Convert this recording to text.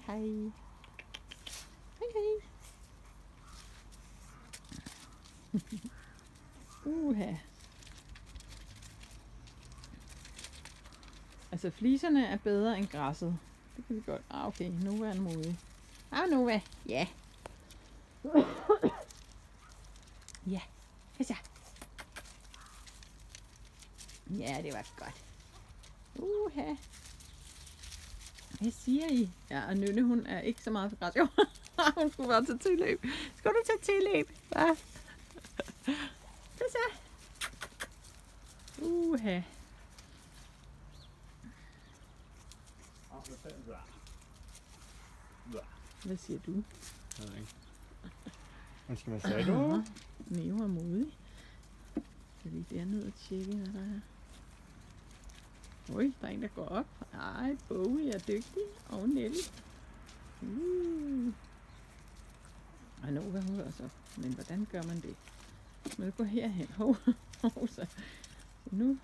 hej. Hej, hej. Uha. Altså fliserne er bedre end græsset. Det kan vi godt. Okay, nu er han modig. Nova. Ja. Ja. Kom så. Ja, det var godt. Uha. Hvad siger I? Ja, og Nynne, hun er ikke så meget for græs. Jo, hun skulle bare tage tilløb. Skal du tage tilløb? Hva? Kom så. Uha. Hvad siger du? Hvad sagde du? Neo er modig. Skal vi derned og tjekke, hvad der er? Oj, der er en, der går op. Ej, Bowie er dygtig. Og Nelly. Og Nova, hun også op. Men hvordan gør man det? Man går herhen. Så nu.